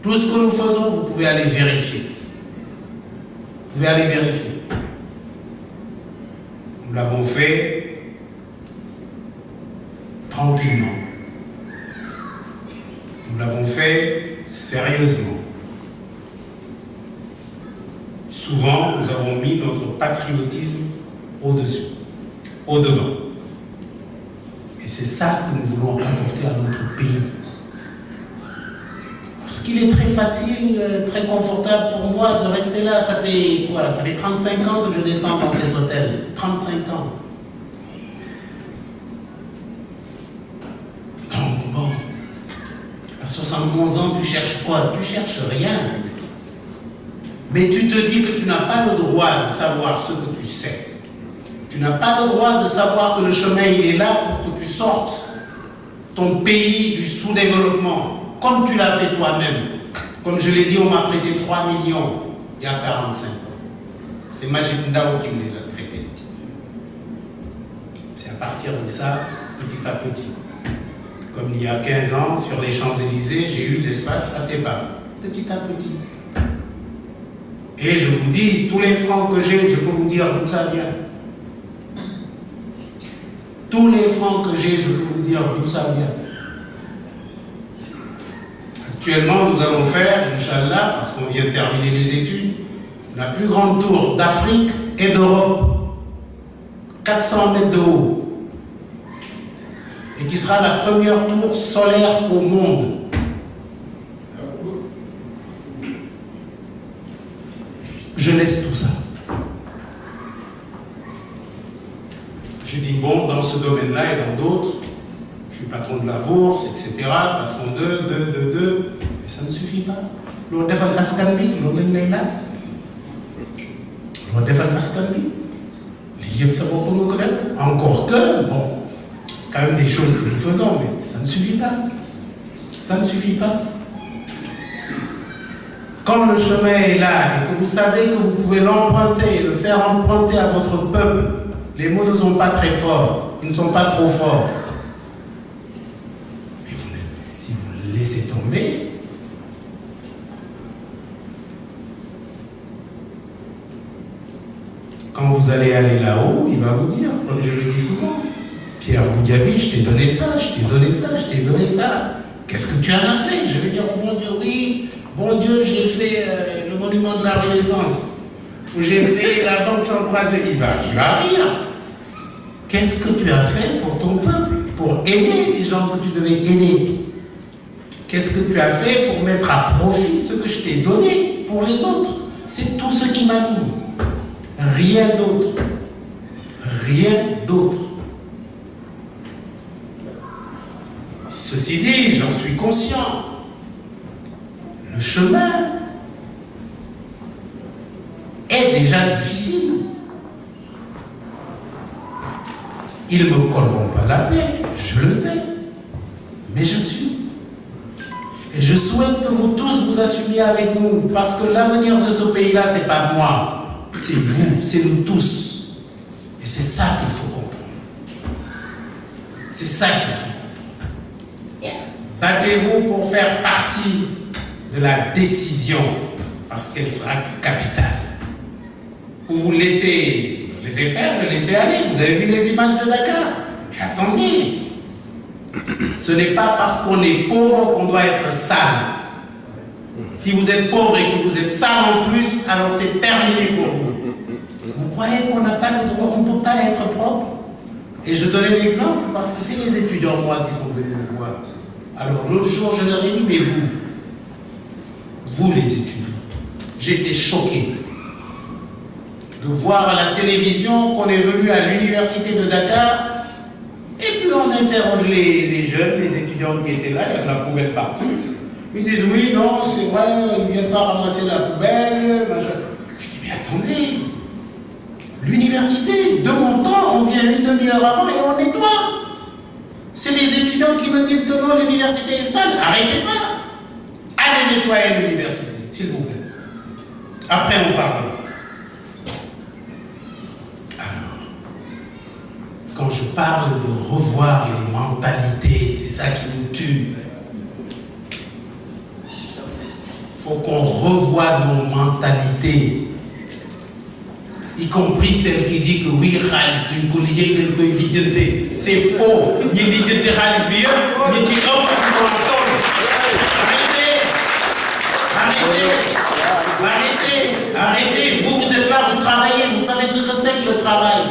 Tout ce que nous faisons, vous pouvez aller vérifier. Vous pouvez aller vérifier. Nous l'avons fait tranquillement. Nous l'avons fait sérieusement. Souvent, nous avons mis notre patriotisme au-dessus, au-devant. Et c'est ça que nous voulons apporter à notre pays. Parce qu'il est très facile, très confortable pour moi de rester là. Ça fait quoi? Ça fait 35 ans que je descends dans cet hôtel. 35 ans. Donc bon, à 71 ans, tu cherches quoi? Tu cherches rien. Mais tu te dis que tu n'as pas le droit de savoir ce que tu sais. Tu n'as pas le droit de savoir que le chemin, il est là pour que tu sortes ton pays du sous-développement. Comme tu l'as fait toi-même. Comme je l'ai dit, on m'a prêté 3 millions il y a 45 ans. C'est Majid Ndao qui me les a prêtés. C'est à partir de ça, petit à petit. Comme il y a 15 ans, sur les Champs-Élysées, j'ai eu l'espace à Tépa. Petit à petit. Et je vous dis, tous les francs que j'ai, je peux vous dire d'où ça vient. Tous les francs que j'ai, je peux vous dire d'où ça vient. Actuellement, nous allons faire, Inch'Allah, parce qu'on vient de terminer les études, la plus grande tour d'Afrique et d'Europe. 400 mètres de haut. Et qui sera la première tour solaire au monde. Je laisse tout ça. Je dis, bon, dans ce domaine-là et dans d'autres, je suis patron de la bourse, etc., patron de, mais ça ne suffit pas. L'on défend l'askanbi, l'on est là. L'on défend l'askanbi. Les ça va pour nous connaître. Encore que, bon, quand même des choses que nous faisons, mais ça ne suffit pas. Ça ne suffit pas. Quand le chemin est là et que vous savez que vous pouvez l'emprunter, le faire emprunter à votre peuple, les mots ne sont pas très forts, ils ne sont pas trop forts. Mais si vous laissez tomber, quand vous allez aller là-haut, il va vous dire, comme je le dis souvent, Pierre Goudiaby, je t'ai donné ça, je t'ai donné ça, je t'ai donné ça. Qu'est-ce que tu en as fait? Je vais dire au bon Dieu, oui, bon Dieu, j'ai fait le monument de la Renaissance, ou j'ai fait la Banque centrale de l'Iva. Il va rire. Qu'est-ce que tu as fait pour ton peuple, pour aider les gens que tu devais aider? Qu'est-ce que tu as fait pour mettre à profit ce que je t'ai donné pour les autres? C'est tout ce qui m'anime. Rien d'autre. Rien d'autre. Ceci dit, j'en suis conscient. Le chemin est déjà difficile. Ils ne me colleront pas la paix, je le sais. Mais je suis. Et je souhaite que vous tous vous assumiez avec nous, parce que l'avenir de ce pays-là, ce n'est pas moi, c'est vous, c'est nous tous. Et c'est ça qu'il faut comprendre. C'est ça qu'il faut comprendre. Battez-vous pour faire partie de la décision, parce qu'elle sera capitale. Vous laissez faire, le laissez aller. Vous avez vu les images de Dakar. Mais attendez, ce n'est pas parce qu'on est pauvre qu'on doit être sale. Si vous êtes pauvre et que vous êtes sale en plus, alors c'est terminé pour vous. Vous croyez qu'on n'a pas le droit, on ne peut pas être propre? Et je donne un exemple parce que c'est les étudiants, moi, qui sont venus me voir. Alors l'autre jour, je leur ai dit, mais vous les étudiants, j'étais choqué de voir à la télévision qu'on est venu à l'université de Dakar et puis on interroge les jeunes, les étudiants qui étaient là, il y a de la poubelle partout. Ils disent oui, non, c'est vrai, ils ne viennent pas ramasser la poubelle. Machin. Je dis mais attendez, l'université, de mon temps, on vient une demi-heure avant et on nettoie. C'est les étudiants qui me disent que non, l'université est sale. Arrêtez ça. Allez nettoyer l'université, s'il vous plaît. Après on parlera. Quand je parle de revoir les mentalités, c'est ça qui nous tue. faut qu'on revoie nos mentalités, y compris celle qui dit que oui, Khalis d'une collier d'une collier, c'est faux. Ni l'identité Khalis bien, ni qui arrêtez. Vous êtes là, vous travaillez, vous savez ce que c'est que le travail.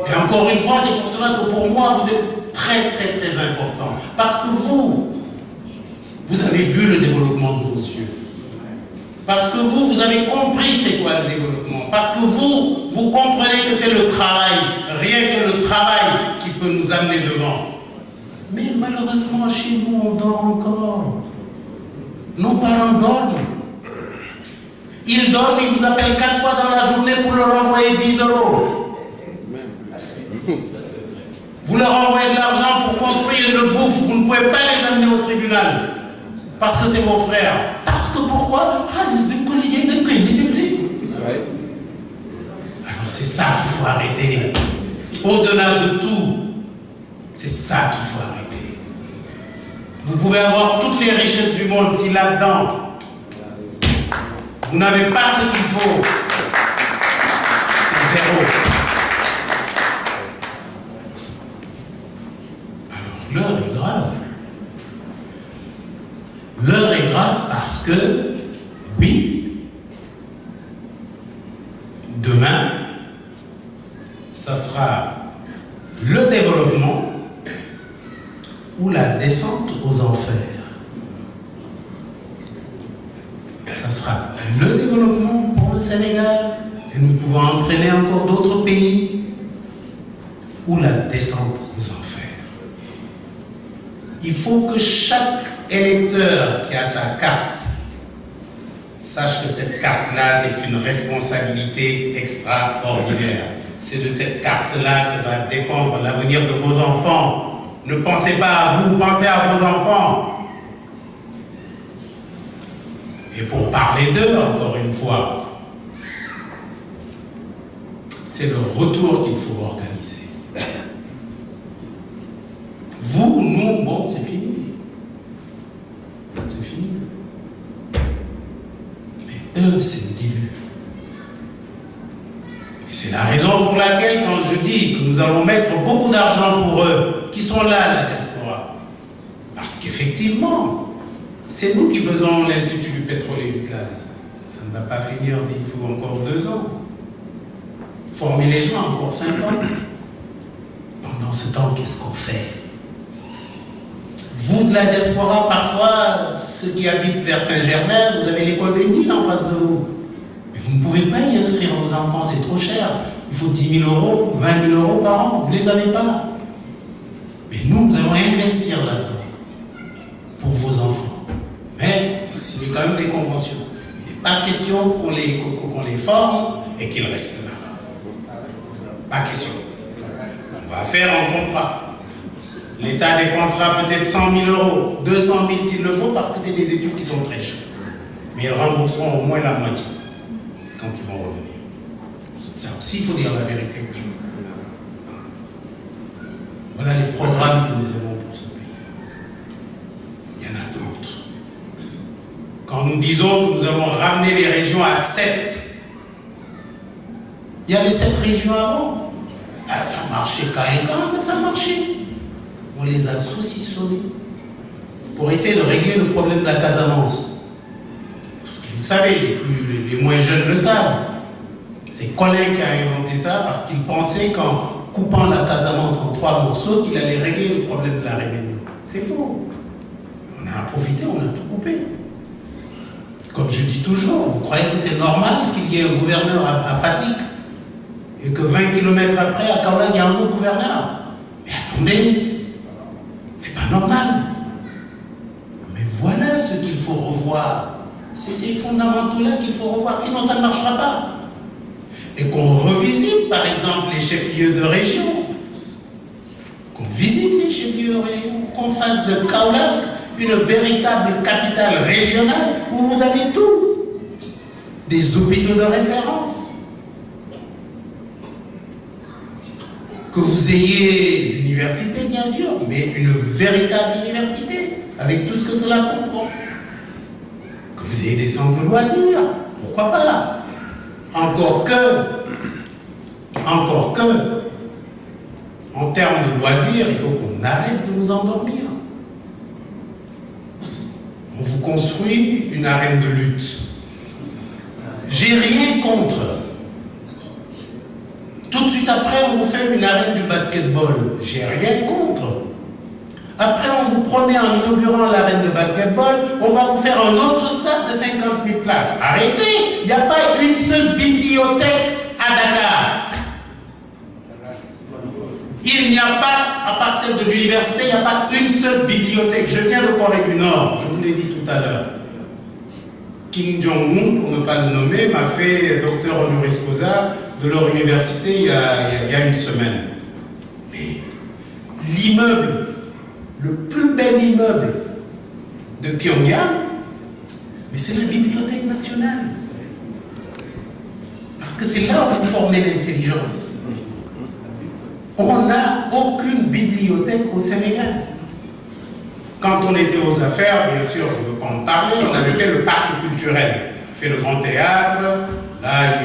Et encore une fois, c'est pour cela que pour moi, vous êtes très, très, très important. Parce que vous avez vu le développement de vos yeux. Parce que vous avez compris c'est quoi le développement. Parce que vous comprenez que c'est le travail, rien que le travail qui peut nous amener devant. Mais malheureusement, chez nous, on dort encore. Nos parents dorment. Ils dorment, ils vous appellent 4 fois dans la journée pour leur envoyer 10 euros. Vous leur envoyez de l'argent pour construire une bouffe, vous ne pouvez pas les amener au tribunal. Parce que c'est vos frères. Parce que pourquoi? Alors c'est ça qu'il faut arrêter. Au-delà de tout, c'est ça qu'il faut arrêter. Vous pouvez avoir toutes les richesses du monde si là-dedans, vous n'avez pas ce qu'il faut. C'est zéro. Alors l'heure est grave. L'heure est grave parce que, oui, demain, ça sera le développement ou la descente aux enfers. Ça sera le développement pour le Sénégal, et nous pouvons entraîner encore d'autres pays, ou la descente aux enfers. Il faut que chaque électeur qui a sa carte sache que cette carte-là, c'est une responsabilité extraordinaire. C'est de cette carte-là que va dépendre l'avenir de vos enfants. Ne pensez pas à vous, pensez à vos enfants. Et pour parler d'eux, encore une fois, c'est le retour qu'il faut organiser. Vous, nous, bon, c'est fini. C'est fini. Mais eux, c'est le début. Et c'est la raison pour laquelle, quand je dis que nous allons mettre beaucoup d'argent pour eux, qui sont là, la diaspora, parce qu'effectivement, c'est nous qui faisons l'Institut du pétrole et du gaz. Ça ne va pas finir, il faut encore 2 ans. Former les gens, encore 5 ans. Pendant ce temps, qu'est-ce qu'on fait? Vous de la diaspora, parfois, ceux qui habitent vers Saint-Germain, vous avez l'école des Nils en face de vous. Mais vous ne pouvez pas y inscrire vos enfants, c'est trop cher. Il faut 10 000 euros, 20 000 euros par an, vous ne les avez pas. Mais nous allons investir là-dedans pour vos enfants. Mais il y a quand même des conventions. Il n'est pas question qu'on les forme et qu'ils restent là. Pas question. On va faire un contrat. L'État dépensera peut-être 100 000 euros, 200 000 s'il le faut, parce que c'est des études qui sont très chères. Mais ils rembourseront au moins la moitié quand ils vont revenir. Ça aussi, il faut dire la vérité aux gens. Voilà les programmes que nous avons pour ce pays. Il y en a d'autres. Quand nous disons que nous avons ramené les régions à 7, il y avait 7 régions avant. Ah, ça marchait quand même, mais ça marchait. On les a saucissonnés pour essayer de régler le problème de la Casamance. Parce que vous savez, les moins jeunes le savent. C'est Colin qui a inventé ça parce qu'il pensait qu'en coupant la Casamance en 3 morceaux, qu'il allait régler le problème de la rébellion. C'est faux. On a profité, on a tout coupé. Comme je dis toujours, vous croyez que c'est normal qu'il y ait un gouverneur à Fatick et que 20 km après, à Kaolack, il y a un autre gouverneur? Mais attendez, c'est pas normal. Mais voilà ce qu'il faut revoir. C'est ces fondamentaux-là qu'il faut revoir, sinon ça ne marchera pas. Et qu'on revisite, par exemple, les chefs-lieux de région. Qu'on visite les chefs-lieux de région. Qu'on fasse de Kaolack une véritable capitale régionale où vous avez tout. Des hôpitaux de référence. Que vous ayez l'université, bien sûr, mais une véritable université, avec tout ce que cela comprend. Que utiliser des centres de loisirs. Pourquoi pas? Encore que, en termes de loisirs, il faut qu'on arrête de nous endormir. On vous construit une arène de lutte. J'ai rien contre. Tout de suite après, on vous fait une arène du basketball. J'ai rien contre. Après, on vous promet en inaugurant l'arène de basketball, on va vous faire un autre stade de 50 000 places. Arrêtez! Il n'y a pas une seule bibliothèque à Dakar. Il n'y a pas, à part celle de l'université, il n'y a pas une seule bibliothèque. Je viens de Corée du Nord, je vous l'ai dit tout à l'heure. Kim Jong-un, pour ne pas le nommer, m'a fait docteur honoris causa de leur université il y a une semaine. Mais l'immeuble, le plus bel immeuble de Pyongyang, mais c'est la Bibliothèque nationale. Parce que c'est là où vous formez l'intelligence. On n'a aucune bibliothèque au Sénégal. Quand on était aux affaires, bien sûr, je ne veux pas en parler, on avait fait le parc culturel, on a fait le grand théâtre. Là,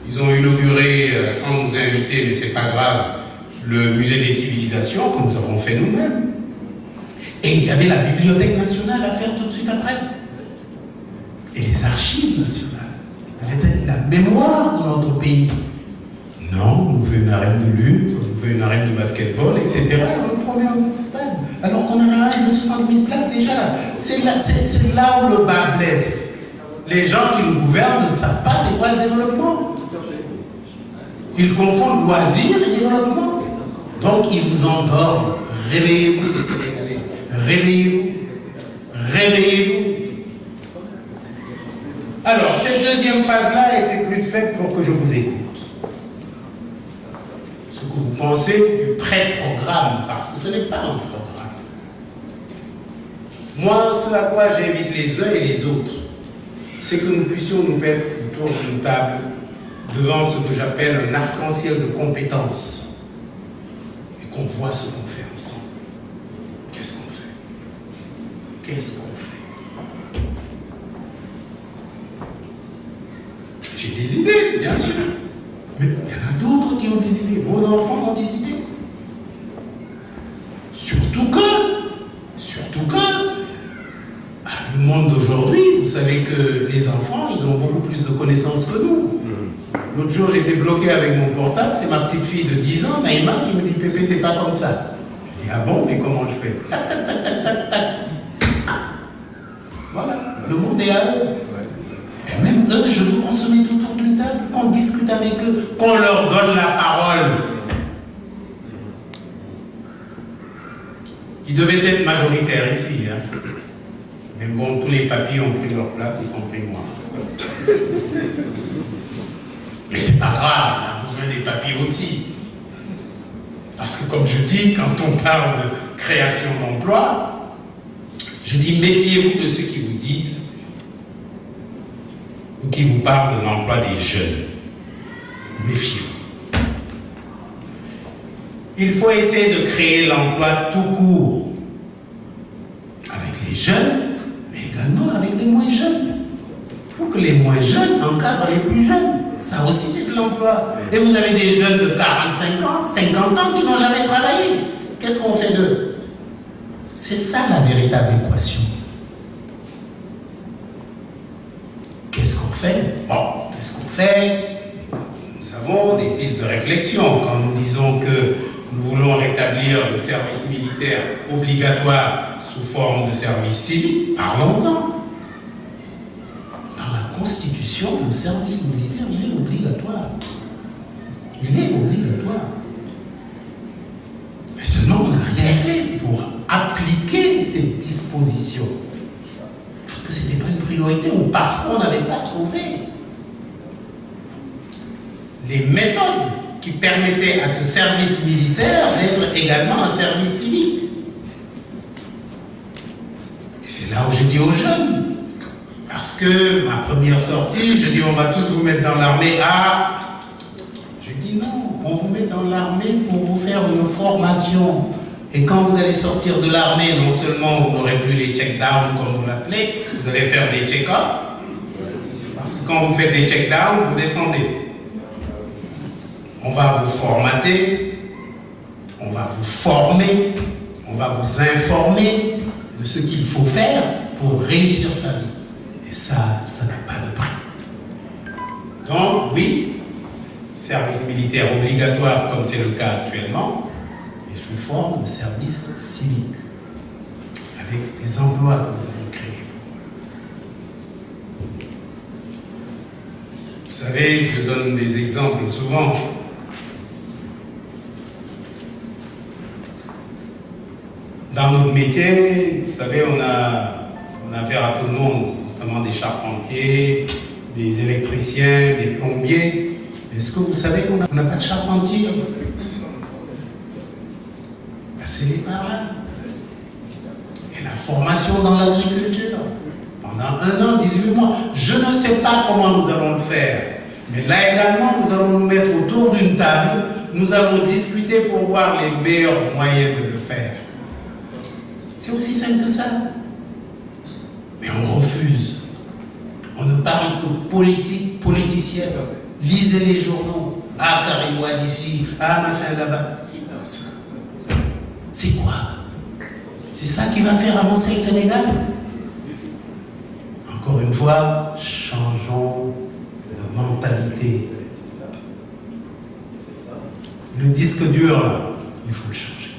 ils ont inauguré, sans nous inviter, mais c'est pas grave, le musée des civilisations, que nous avons fait nous-mêmes. Et il y avait la Bibliothèque nationale à faire tout de suite après. Et les archives nationales. Il y avait la mémoire de notre pays. Non, on fait une arène de lutte, on fait une arène de basketball, etc. On se promet un autre stade. Alors qu'on en a un de 60 000 places déjà. C'est là où le bas blesse. Les gens qui nous gouvernent ne savent pas c'est quoi le développement. Ils confondent loisir et développement. Donc ils vous endorment. Réveillez-vous, les Sénégalais. Réveillez-vous. Réveillez-vous. Alors, cette deuxième phase-là était plus faite pour que je vous écoute. Ce que vous pensez du pré-programme, parce que ce n'est pas un programme. Moi, ce à quoi j'invite les uns et les autres, c'est que nous puissions nous mettre autour d'une table devant ce que j'appelle un arc-en-ciel de compétences et qu'on voit ce qu'on fait ensemble. Qu'est-ce qu'on fait? Qu'est-ce qu'on fait? J'ai des idées, bien sûr. Mais il y en a d'autres qui ont des idées. Vos enfants ont des idées. Surtout que le monde d'aujourd'hui, vous savez que les enfants, ils ont beaucoup plus de connaissances que nous. L'autre jour, j'étais bloqué avec mon portable, c'est ma petite fille de 10 ans, Naïma, qui me dit « Pépé, c'est pas comme ça ». Je dis « Ah bon, mais comment je fais ?» Tac, tac, tac, tac, tac, tac. Voilà, le monde est à eux. Et même eux, je veux qu'on se mette autour d'une table, qu'on discute avec eux, qu'on leur donne la parole. Qui devait être majoritaire ici. Hein. Mais bon, tous les papiers ont pris leur place, y compris moi. Mais c'est pas grave, on a besoin des papiers aussi. Parce que comme je dis, quand on parle de création d'emplois, je dis méfiez-vous de ceux qui vous disent ou qui vous parlent de l'emploi des jeunes. Méfiez-vous. Il faut essayer de créer l'emploi tout court avec les jeunes, mais également avec les moins jeunes. Il faut que les moins jeunes encadrent les plus jeunes. Ça aussi, c'est de l'emploi. Et vous avez des jeunes de 45 ans, 50 ans qui n'ont jamais travaillé. Qu'est-ce qu'on fait d'eux? C'est ça la véritable équation. Qu'est-ce qu'on fait? Bon, qu'est-ce qu'on fait? Nous avons des pistes de réflexion quand nous disons que nous voulons rétablir le service militaire obligatoire sous forme de service civique. Parlons-en. Dans la Constitution, le service militaire, il est obligatoire. Il est obligatoire. Mais seulement, on n'a rien fait pour appliquer ces dispositions. Parce que ce n'était pas une priorité ou parce qu'on n'avait pas trouvé les méthodes qui permettaient à ce service militaire d'être également un service civique. Et c'est là où je dis aux jeunes, parce que ma première sortie, je dis on va tous vous mettre dans l'armée. Ah, je dis non, on vous met dans l'armée pour vous faire une formation Et quand vous allez sortir de l'armée, non seulement vous n'aurez plus les check-downs comme vous l'appelez, vous allez faire des check-up. Parce que quand vous faites des check-downs, vous descendez. On va vous formater, on va vous former, on va vous informer de ce qu'il faut faire pour réussir sa vie. Et ça n'a pas de prix. Donc, oui, service militaire obligatoire comme c'est le cas actuellement, mais sous forme de service civique, avec des emplois que nous avons créés. Vous savez, je donne des exemples souvent. Dans notre métier, vous savez, on a affaire à tout le monde, notamment des charpentiers, des électriciens, des plombiers. Est-ce que vous savez qu'on n'a pas de charpentier? C'est les parents. Et la formation dans l'agriculture, pendant 1 an, 18 mois. Je ne sais pas comment nous allons le faire. Mais là également, nous allons nous mettre autour d'une table. Nous allons discuter pour voir les meilleurs moyens de le faire. C'est aussi simple que ça. Mais on refuse. On ne parle que politique, politicienne. Lisez les journaux. Ah, Karim Wade ici. Ah, machin là-bas. C'est quoi ça? C'est quoi? C'est ça qui va faire avancer le Sénégal? Encore une fois, changeons de mentalité. Le disque dur, là, il faut le changer.